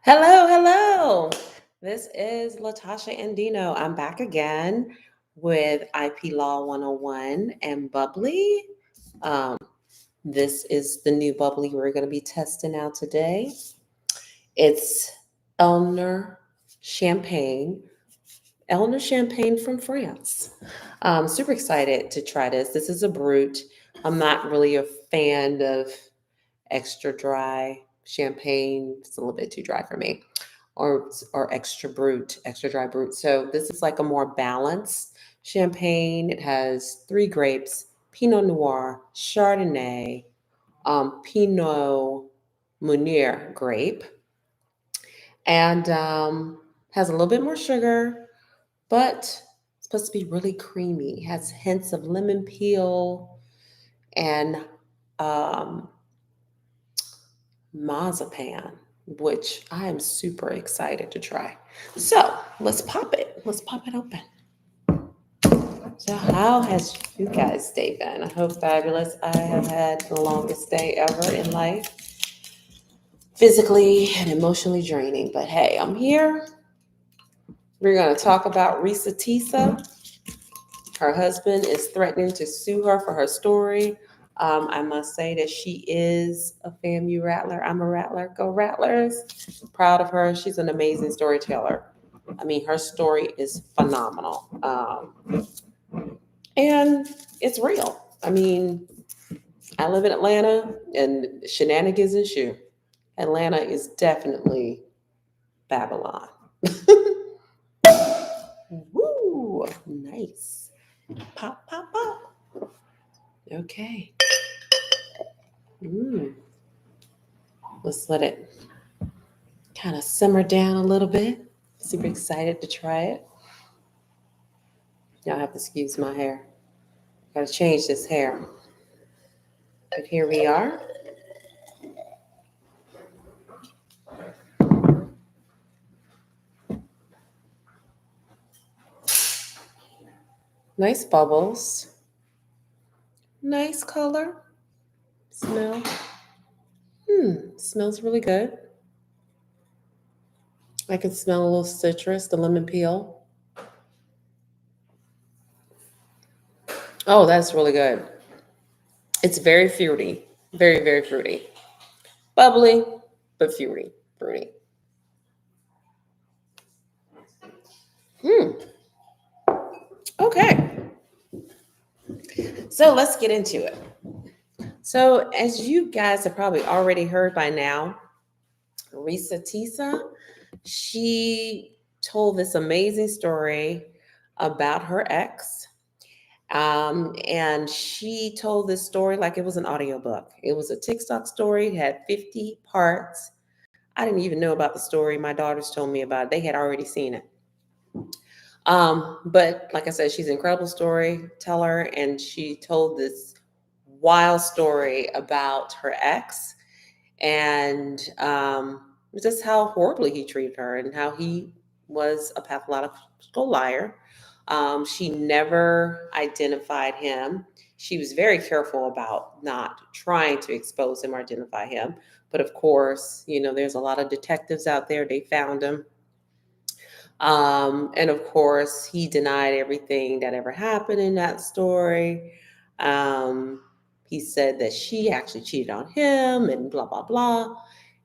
Hello, hello. This is Latasha Andino. I'm back again with IP Law 101 and Bubbly. Um, this is the new Bubbly we're going to be testing out today. It's Elner Champagne, Elner Champagne from France. Super excited to try this. This is a brut. I'm not really a fan of extra dry champagne. It's a little bit too dry for me. Or extra brut, extra dry brut. So this is like a more balanced champagne. It has three grapes: Pinot Noir, Chardonnay, Pinot Meunier grape, and has a little bit more sugar, but it's supposed to be really creamy. It has hints of lemon peel and um, marzipan, which I am super excited to try. So let's pop it. Let's pop it open. So, how has you guys' day been? I hope fabulous. I have had the longest day ever in life, physically and emotionally draining. But hey, I'm here. We're going to talk about Reesa Teesa. Her husband is threatening to sue her for her story. I must say that she is a FAMU Rattler. I'm a Rattler. Go Rattlers. Proud of her. She's an amazing storyteller. I mean, her story is phenomenal. And it's real. I mean, I live in Atlanta and shenanigans ensue. Atlanta is definitely Babylon. Woo! Nice. Pop, pop, pop. Okay. Let's let it kind of simmer down a little bit. Super excited to try it. Y'all have to excuse my hair. Gotta change this hair. But here we are. Nice bubbles. Nice color. Smell. Smells really good. I can smell a little citrus, the lemon peel. Oh, that's really good. It's very fruity. Very, very fruity. Bubbly, but fruity. Fruity. Okay. So let's get into it. So, as you guys have probably already heard by now, Reesa Teesa, she told this amazing story about her ex. And she told this story like it was an audiobook. It was a TikTok story. It had 50 parts. I didn't even know about the story. My daughters told me about it. They had already seen it. But like I said, she's an incredible storyteller, and she told this wild story about her ex and just how horribly he treated her and how he was a pathological liar. She never identified him. She was very careful about not trying to expose him or identify him. But of course, there's a lot of detectives out there. They found him. And of course, he denied everything that ever happened in that story. Um, he said that she actually cheated on him and blah, blah, blah.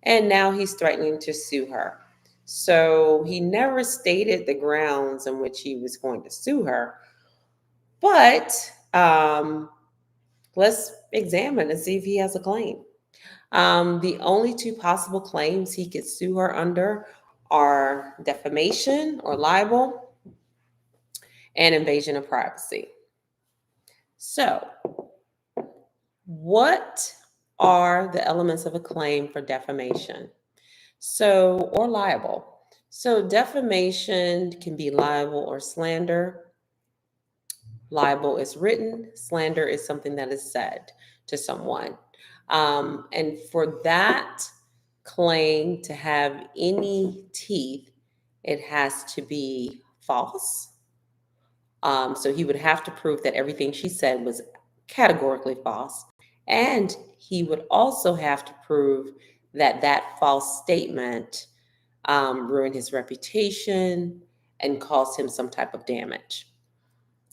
And now he's threatening to sue her. So he never stated the grounds on which he was going to sue her. But let's examine and see if he has a claim. The only two possible claims he could sue her under are defamation or libel and invasion of privacy. So, what are the elements of a claim for defamation? Or libel. So, defamation can be libel or slander. Libel is written, slander is something that is said to someone. And for that claim to have any teeth, it has to be false. So he would have to prove that everything she said was categorically false. And he would also have to prove that that false statement ruin his reputation, and cause him some type of damage.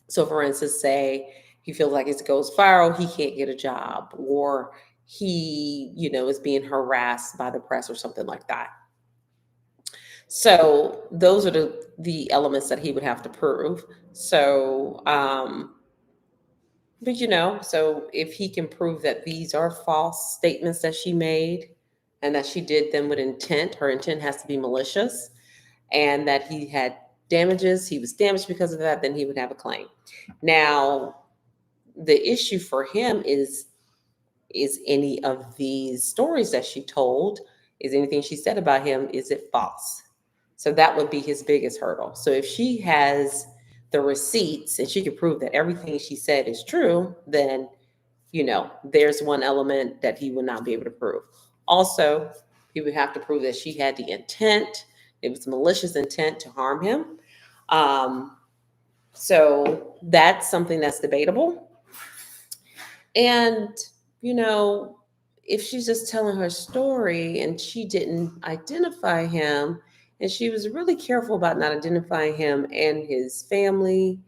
So, for instance, say he feels like it goes viral, he can't get a job, or he, is being harassed by the press or something like that. So, those are the elements that he would have to prove. So, but so if he can prove that these are false statements that she made and that she did them with intent, her intent has to be malicious, and that he had damages, he was damaged because of that, then he would have a claim. Now, the issue for him is any of these stories that she told, is anything she said about him, is it false? So that would be his biggest hurdle. So if she has the receipts and she can prove that everything she said is true, then there's one element that he would not be able to prove. Also, he would have to prove that she had the intent, it was malicious intent to harm him. So that's something that's debatable. And, if she's just telling her story and she didn't identify him, and she was really careful about not identifying him and his family,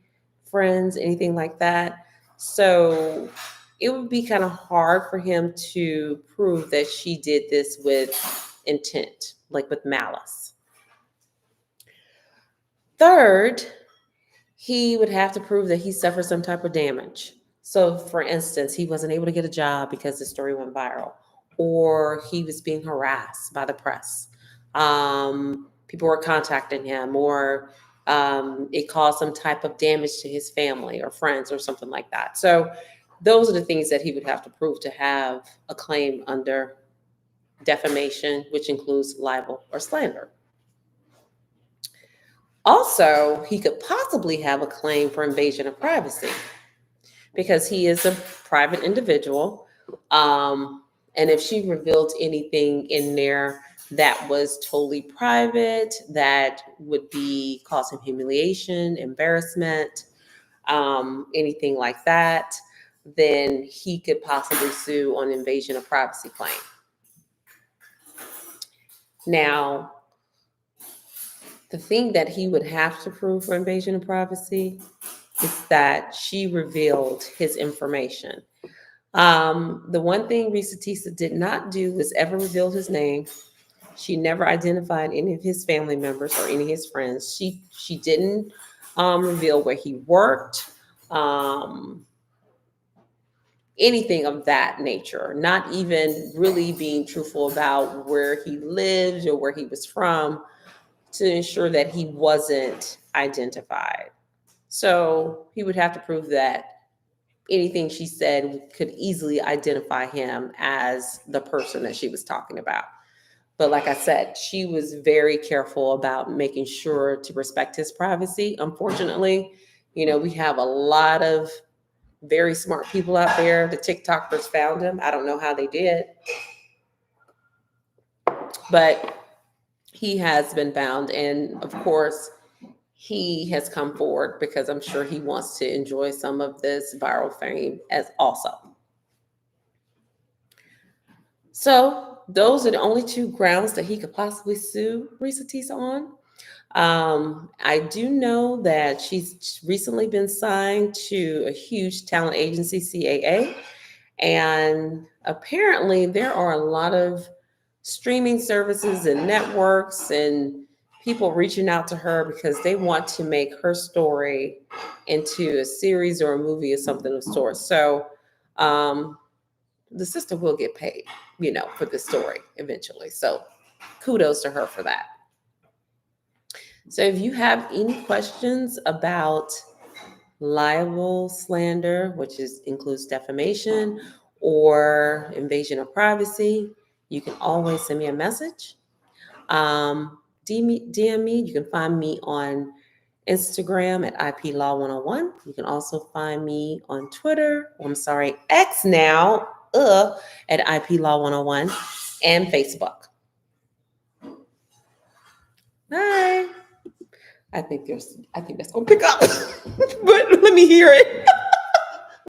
friends, anything like that. So it would be kind of hard for him to prove that she did this with intent, like with malice. Third, he would have to prove that he suffered some type of damage. So, for instance, he wasn't able to get a job because the story went viral, or he was being harassed by the press. People were contacting him, or it caused some type of damage to his family or friends or something like that. So, those are the things that he would have to prove to have a claim under defamation, which includes libel or slander. Also, he could possibly have a claim for invasion of privacy because he is a private individual. And if she revealed anything in there that was totally private, that would be cause him humiliation, embarrassment, anything like that, then he could possibly sue on invasion of privacy claim. Now, the thing that he would have to prove for invasion of privacy is that she revealed his information. The one thing Reesa Teesa did not do was ever reveal his name. She never identified any of his family members or any of his friends. She didn't reveal where he worked, anything of that nature, not even really being truthful about where he lived or where he was from, to ensure that he wasn't identified. So he would have to prove that anything she said could easily identify him as the person that she was talking about. But like I said, she was very careful about making sure to respect his privacy. Unfortunately, we have a lot of very smart people out there. The TikTokers found him. I don't know how they did, but he has been found. And of course, he has come forward because I'm sure he wants to enjoy some of this viral fame as also. So those are the only two grounds that he could possibly sue Reesa Teesa on. I do know that she's recently been signed to a huge talent agency, CAA, and apparently there are a lot of streaming services and networks and people reaching out to her because they want to make her story into a series or a movie or something of sorts. So the sister will get paid, for the story eventually. So kudos to her for that. So if you have any questions about libel, slander, which includes defamation or invasion of privacy, you can always send me a message. DM me. You can find me on Instagram at IPLaw101. You can also find me on Twitter, X now, at IPLaw101, and Facebook. Bye. I think that's gonna pick up, but let me hear it.